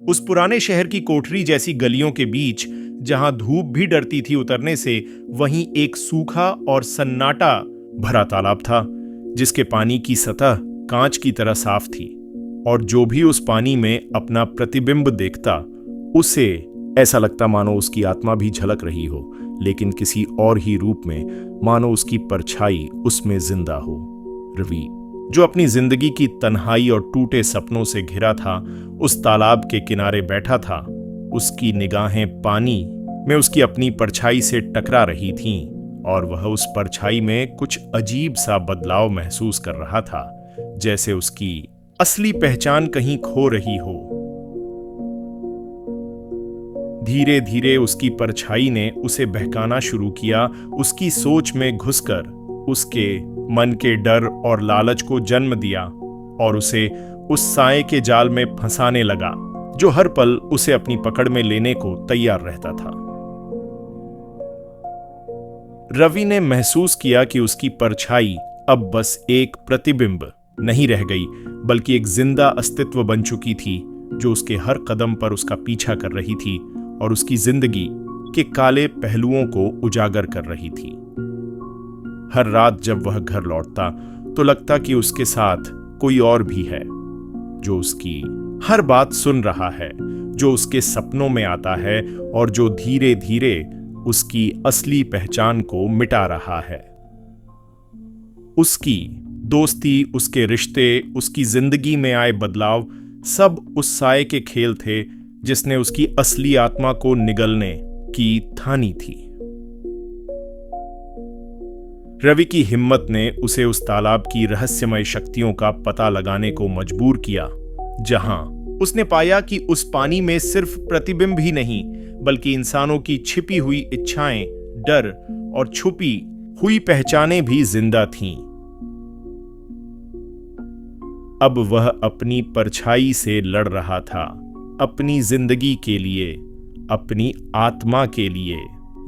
उस पुराने शहर की कोठरी जैसी गलियों के बीच, जहां धूप भी डरती थी उतरने से, वहीं एक सूखा और सन्नाटा भरा तालाब था, जिसके पानी की सतह कांच की तरह साफ थी, और जो भी उस पानी में अपना प्रतिबिंब देखता, उसे ऐसा लगता मानो उसकी आत्मा भी झलक रही हो, लेकिन किसी और ही रूप में, मानो उसकी परछाई उसमें जिंदा हो। रवि, जो अपनी जिंदगी की तन्हाई और टूटे सपनों से घिरा था, उस तालाब के किनारे बैठा था। उसकी निगाहें पानी में उसकी अपनी परछाई से टकरा रही थीं, और वह उस परछाई में कुछ अजीब सा बदलाव महसूस कर रहा था, जैसे उसकी असली पहचान कहीं खो रही हो। धीरे धीरे उसकी परछाई ने उसे बहकाना शुरू किया, उसकी सोच में घुसकर उसके मन के डर और लालच को जन्म दिया, और उसे उस साए के जाल में फंसाने लगा, जो हर पल उसे अपनी पकड़ में लेने को तैयार रहता था। रवि ने महसूस किया कि उसकी परछाई अब बस एक प्रतिबिंब नहीं रह गई, बल्कि एक जिंदा अस्तित्व बन चुकी थी, जो उसके हर कदम पर उसका पीछा कर रही थी और उसकी जिंदगी के काले पहलुओं को उजागर कर रही थी। हर रात जब वह घर लौटता, तो लगता कि उसके साथ कोई और भी है, जो उसकी हर बात सुन रहा है, जो उसके सपनों में आता है, और जो धीरे धीरे उसकी असली पहचान को मिटा रहा है। उसकी दोस्ती, उसके रिश्ते, उसकी जिंदगी में आए बदलाव, सब उस साए के खेल थे, जिसने उसकी असली आत्मा को निगलने की ठानी थी। रवि की हिम्मत ने उसे उस तालाब की रहस्यमय शक्तियों का पता लगाने को मजबूर किया, जहां उसने पाया कि उस पानी में सिर्फ प्रतिबिंब ही नहीं, बल्कि इंसानों की छिपी हुई इच्छाएं, डर और छुपी हुई पहचानें भी जिंदा थीं। अब वह अपनी परछाई से लड़ रहा था, अपनी जिंदगी के लिए, अपनी आत्मा के लिए।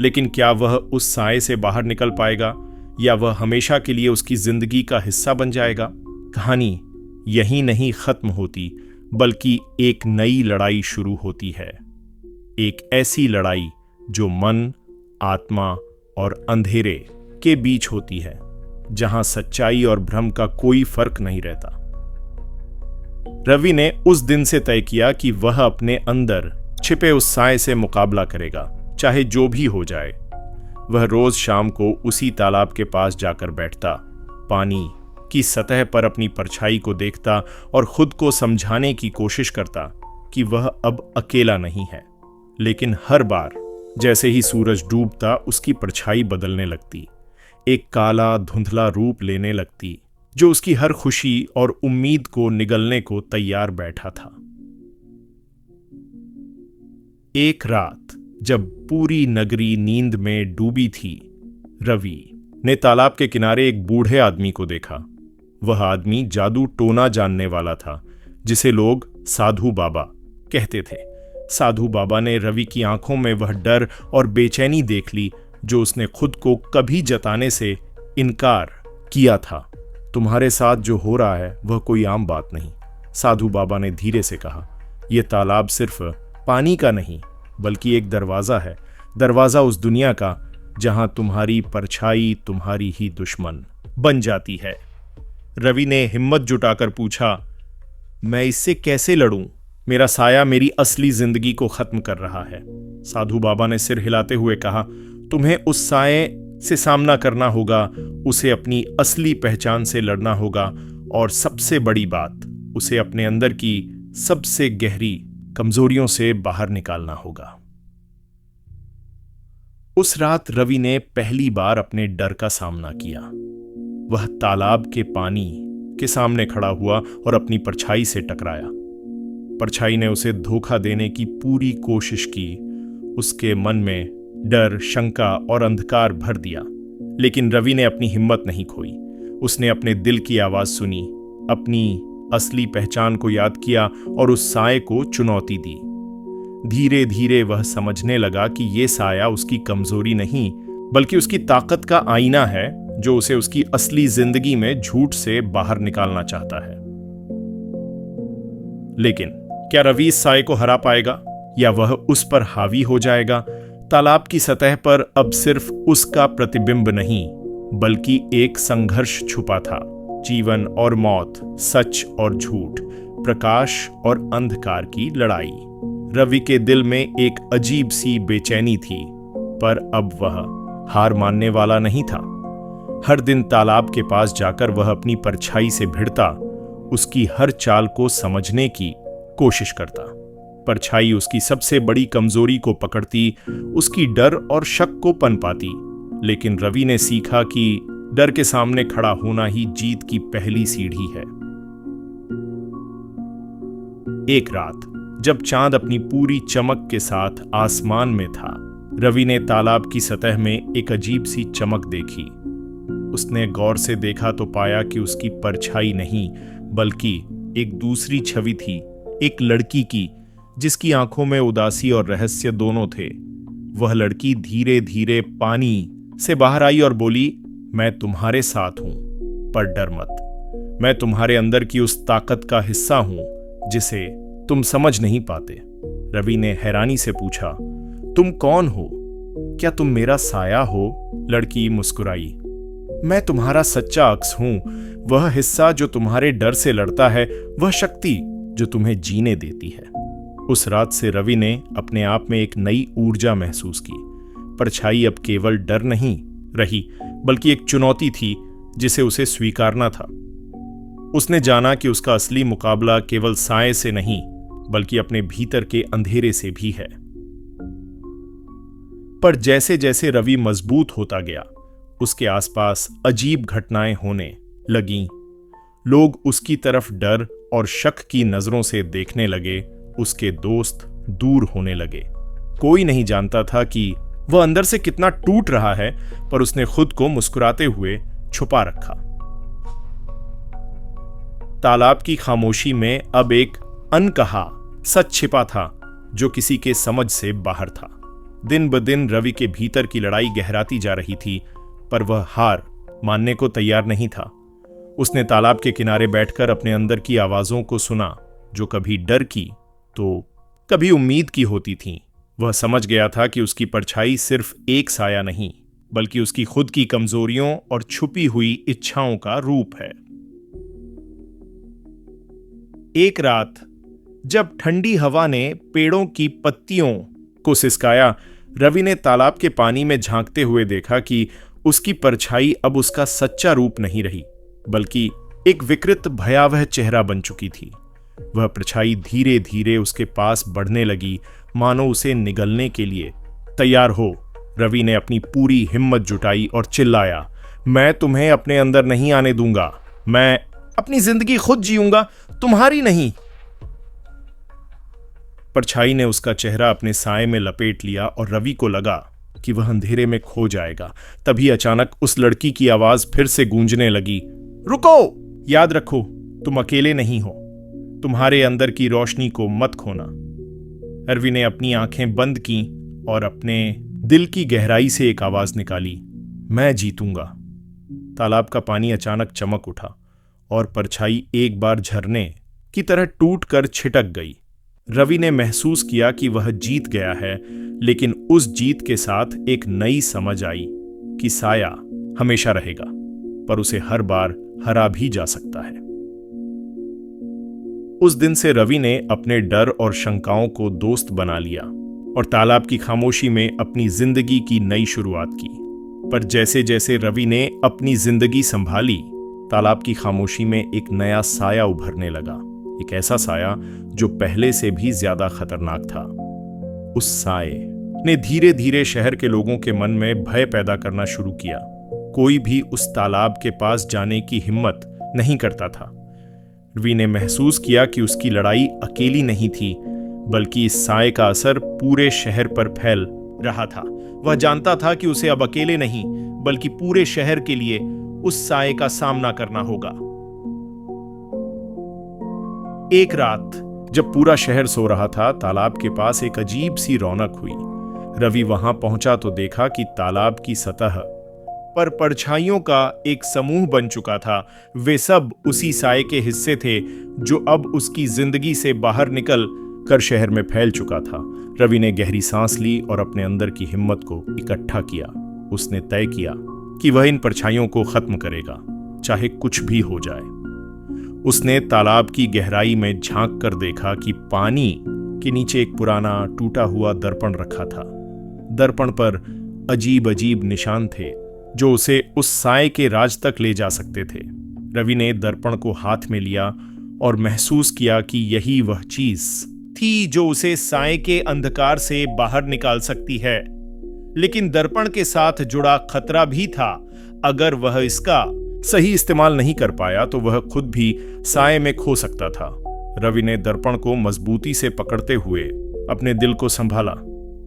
लेकिन क्या वह उस साए से बाहर निकल पाएगा, या वह हमेशा के लिए उसकी जिंदगी का हिस्सा बन जाएगा? कहानी यहीं नहीं खत्म होती, बल्कि एक नई लड़ाई शुरू होती है। एक ऐसी लड़ाई जो मन, आत्मा और अंधेरे के बीच होती है, जहां सच्चाई और भ्रम का कोई फर्क नहीं रहता। रवि ने उस दिन से तय किया कि वह अपने अंदर छिपे उस साए से मुकाबला करेगा, चाहे जो भी हो जाए। वह रोज शाम को उसी तालाब के पास जाकर बैठता, पानी की सतह पर अपनी परछाई को देखता और खुद को समझाने की कोशिश करता कि वह अब अकेला नहीं है। लेकिन हर बार जैसे ही सूरज डूबता, उसकी परछाई बदलने लगती, एक काला धुंधला रूप लेने लगती, जो उसकी हर खुशी और उम्मीद को निगलने को तैयार बैठा था। एक रात जब पूरी नगरी नींद में डूबी थी, रवि ने तालाब के किनारे एक बूढ़े आदमी को देखा। वह आदमी जादू टोना जानने वाला था, जिसे लोग साधु बाबा कहते थे। साधु बाबा ने रवि की आंखों में वह डर और बेचैनी देख ली, जो उसने खुद को कभी जताने से इनकार किया था। तुम्हारे साथ जो हो रहा है वह कोई आम बात नहीं, साधु बाबा ने धीरे से कहा। यह तालाब सिर्फ पानी का नहीं, बल्कि एक दरवाजा है, दरवाजा उस दुनिया का जहां तुम्हारी परछाई तुम्हारी ही दुश्मन बन जाती है। रवि ने हिम्मत जुटाकर पूछा, मैं इससे कैसे लड़ूं? मेरा साया मेरी असली जिंदगी को खत्म कर रहा है। साधु बाबा ने सिर हिलाते हुए कहा, तुम्हें उस साए से सामना करना होगा, उसे अपनी असली पहचान से लड़ना होगा, और सबसे बड़ी बात, उसे अपने अंदर की सबसे गहरी कमजोरियों से बाहर निकालना होगा। उस रात रवि ने पहली बार अपने डर का सामना किया। वह तालाब के पानी के सामने खड़ा हुआ और अपनी परछाई से टकराया। परछाई ने उसे धोखा देने की पूरी कोशिश की, उसके मन में डर, शंका और अंधकार भर दिया। लेकिन रवि ने अपनी हिम्मत नहीं खोई। उसने अपने दिल की आवाज सुनी, अपनी असली पहचान को याद किया और उस साए को चुनौती दी। धीरे धीरे वह समझने लगा कि यह साया उसकी कमजोरी नहीं, बल्कि उसकी ताकत का आईना है, जो उसे उसकी असली जिंदगी में झूठ से बाहर निकालना चाहता है। लेकिन क्या रवि इस साए को हरा पाएगा या वह उस पर हावी हो जाएगा? तालाब की सतह पर अब सिर्फ उसका प्रतिबिंब नहीं बल्कि एक संघर्ष छुपा था। जीवन और मौत, सच और झूठ, प्रकाश और अंधकार की लड़ाई। रवि के दिल में एक अजीब सी बेचैनी थी, पर अब वह हार मानने वाला नहीं था। हर दिन तालाब के पास जाकर वह अपनी परछाई से भिड़ता, उसकी हर चाल को समझने की कोशिश करता। परछाई उसकी सबसे बड़ी कमजोरी को पकड़ती, उसकी डर और शक को पनपाती। लेकिन रवि ने सीखा कि डर के सामने खड़ा होना ही जीत की पहली सीढ़ी है। एक रात जब चांद अपनी पूरी चमक के साथ आसमान में था, रवि ने तालाब की सतह में एक अजीब सी चमक देखी। उसने गौर से देखा तो पाया कि उसकी परछाई नहीं बल्कि एक दूसरी छवि थी, एक लड़की की, जिसकी आंखों में उदासी और रहस्य दोनों थे। वह लड़की धीरे धीरे पानी से बाहर आई और बोली, मैं तुम्हारे साथ हूं, पर डर मत। मैं तुम्हारे अंदर की उस ताकत का हिस्सा हूं जिसे तुम समझ नहीं पाते। रवि ने हैरानी से पूछा, तुम कौन हो? क्या तुम मेरा साया हो? लड़की मुस्कुराई, मैं तुम्हारा सच्चा अक्स हूं, वह हिस्सा जो तुम्हारे डर से लड़ता है, वह शक्ति जो तुम्हें जीने देती है। उस रात से रवि ने अपने आप में एक नई ऊर्जा महसूस की। परछाई अब केवल डर नहीं रही बल्कि एक चुनौती थी जिसे उसे स्वीकारना था। उसने जाना कि उसका असली मुकाबला केवल साए से नहीं बल्कि अपने भीतर के अंधेरे से भी है। पर जैसे जैसे रवि मजबूत होता गया, उसके आसपास अजीब घटनाएं होने लगीं। लोग उसकी तरफ डर और शक की नजरों से देखने लगे, उसके दोस्त दूर होने लगे। कोई नहीं जानता था कि वह अंदर से कितना टूट रहा है, पर उसने खुद को मुस्कुराते हुए छुपा रखा। तालाब की खामोशी में अब एक अनकहा सच छिपा था जो किसी के समझ से बाहर था। दिन ब दिन रवि के भीतर की लड़ाई गहराती जा रही थी, पर वह हार मानने को तैयार नहीं था। उसने तालाब के किनारे बैठकर अपने अंदर की आवाजों को सुना, जो कभी डर की तो कभी उम्मीद की होती थीं। वह समझ गया था कि उसकी परछाई सिर्फ एक साया नहीं बल्कि उसकी खुद की कमजोरियों और छुपी हुई इच्छाओं का रूप है। एक रात जब ठंडी हवा ने पेड़ों की पत्तियों को सिसकाया, रवि ने तालाब के पानी में झांकते हुए देखा कि उसकी परछाई अब उसका सच्चा रूप नहीं रही बल्कि एक विकृत भयावह चेहरा बन चुकी थी। वह परछाई धीरे धीरे उसके पास बढ़ने लगी, मानो उसे निगलने के लिए तैयार हो। रवि ने अपनी पूरी हिम्मत जुटाई और चिल्लाया, मैं तुम्हें अपने अंदर नहीं आने दूंगा, मैं अपनी जिंदगी खुद जीऊंगा, तुम्हारी नहीं। परछाई ने उसका चेहरा अपने साए में लपेट लिया और रवि को लगा कि वह अंधेरे में खो जाएगा। तभी अचानक उस लड़की की आवाज फिर से गूंजने लगी, रुको, याद रखो तुम अकेले नहीं हो, तुम्हारे अंदर की रोशनी को मत खोना। रवि ने अपनी आंखें बंद की और अपने दिल की गहराई से एक आवाज निकाली, मैं जीतूंगा। तालाब का पानी अचानक चमक उठा और परछाई एक बार झरने की तरह टूट कर छिटक गई। रवि ने महसूस किया कि वह जीत गया है, लेकिन उस जीत के साथ एक नई समझ आई कि साया हमेशा रहेगा, पर उसे हर बार हरा भी जा सकता है। उस दिन से रवि ने अपने डर और शंकाओं को दोस्त बना लिया और तालाब की खामोशी में अपनी जिंदगी की नई शुरुआत की। पर जैसे जैसे रवि ने अपनी जिंदगी संभाली, तालाब की खामोशी में एक नया साया उभरने लगा, एक ऐसा साया जो पहले से भी ज्यादा खतरनाक था। उस साए ने धीरे धीरे शहर के लोगों के मन में भय पैदा करना शुरू किया। कोई भी उस तालाब के पास जाने की हिम्मत नहीं करता था। रवि ने महसूस किया कि उसकी लड़ाई अकेली नहीं थी, बल्कि इस साए का असर पूरे शहर पर फैल रहा था। वह जानता था कि उसे अब अकेले नहीं बल्कि पूरे शहर के लिए उस साए का सामना करना होगा। एक रात जब पूरा शहर सो रहा था, तालाब के पास एक अजीब सी रौनक हुई। रवि वहां पहुंचा तो देखा कि तालाब की सतह पर परछाइयों का एक समूह बन चुका था। वे सब उसी साए के हिस्से थे जो अब उसकी जिंदगी से बाहर निकल कर शहर में फैल चुका था। रवि ने गहरी सांस ली और अपने अंदर की हिम्मत को इकट्ठा किया। उसने तय किया कि वह इन परछाइयों को खत्म करेगा, चाहे कुछ भी हो जाए। उसने तालाब की गहराई में झांक कर देखा कि पानी के नीचे एक पुराना टूटा हुआ दर्पण रखा था। दर्पण पर अजीब अजीब निशान थे जो उसे उस साए के राज तक ले जा सकते थे। रवि ने दर्पण को हाथ में लिया और महसूस किया कि यही वह चीज थी जो उसे साए के अंधकार से बाहर निकाल सकती है। लेकिन दर्पण के साथ जुड़ा खतरा भी था। अगर वह इसका सही इस्तेमाल नहीं कर पाया तो वह खुद भी साए में खो सकता था। रवि ने दर्पण को मजबूती से पकड़ते हुए अपने दिल को संभाला।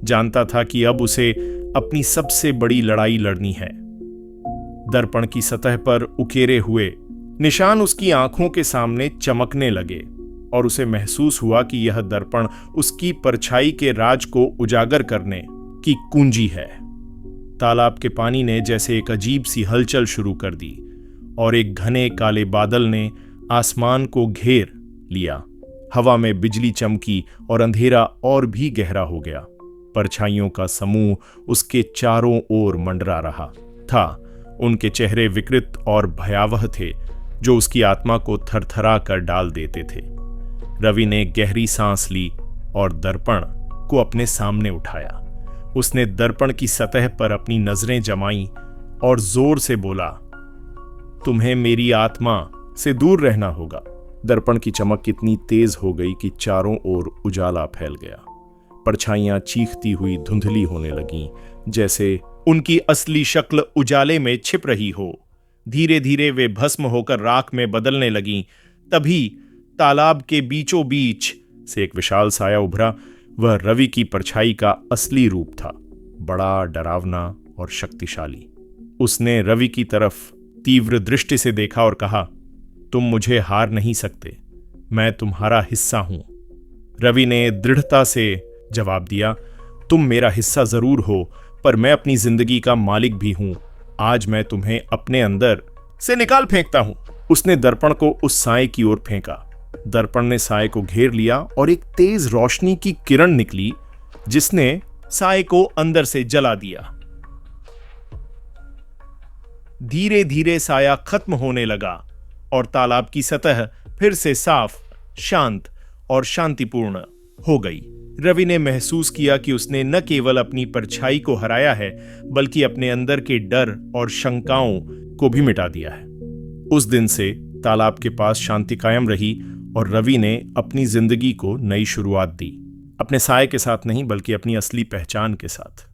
जानता था कि अब उसे अपनी सबसे बड़ी लड़ाई लड़नी है। दर्पण की सतह पर उकेरे हुए निशान उसकी आंखों के सामने चमकने लगे और उसे महसूस हुआ कि यह दर्पण उसकी परछाई के राज को उजागर करने की कुंजी है। तालाब के पानी ने जैसे एक अजीब सी हलचल शुरू कर दी और एक घने काले बादल ने आसमान को घेर लिया। हवा में बिजली चमकी और अंधेरा और भी गहरा हो गया। परछाइयों का समूह उसके चारों ओर मंडरा रहा था। उनके चेहरे विकृत और भयावह थे जो उसकी आत्मा को थरथरा कर डाल देते थे। रवि ने गहरी सांस ली और दर्पण को अपने सामने उठाया। उसने दर्पण की सतह पर अपनी नजरें जमाई और जोर से बोला, तुम्हें मेरी आत्मा से दूर रहना होगा। दर्पण की चमक इतनी तेज हो गई कि चारों ओर उजाला फैल गया। परछाइयां चीखती हुई धुंधली होने लगीं, जैसे उनकी असली शक्ल उजाले में छिप रही हो। धीरे धीरे वे भस्म होकर राख में बदलने लगीं। तभी तालाब के बीचों बीच से एक विशाल साया उभरा। वह रवि की परछाई का असली रूप था, बड़ा, डरावना और शक्तिशाली। उसने रवि की तरफ तीव्र दृष्टि से देखा और कहा, तुम मुझे हार नहीं सकते, मैं तुम्हारा हिस्सा हूं। रवि ने दृढ़ता से जवाब दिया, तुम मेरा हिस्सा जरूर हो, पर मैं अपनी जिंदगी का मालिक भी हूं। आज मैं तुम्हें अपने अंदर से निकाल फेंकता हूं। उसने दर्पण को उस साए की ओर फेंका। दर्पण ने साए को घेर लिया और एक तेज रोशनी की किरण निकली जिसने साए को अंदर से जला दिया। धीरे धीरे साया खत्म होने लगा और तालाब की सतह फिर से साफ, शांत और शांतिपूर्ण हो गई। रवि ने महसूस किया कि उसने न केवल अपनी परछाई को हराया है, बल्कि अपने अंदर के डर और शंकाओं को भी मिटा दिया है। उस दिन से तालाब के पास शांति कायम रही और रवि ने अपनी जिंदगी को नई शुरुआत दी। अपने साए के साथ नहीं, बल्कि अपनी असली पहचान के साथ।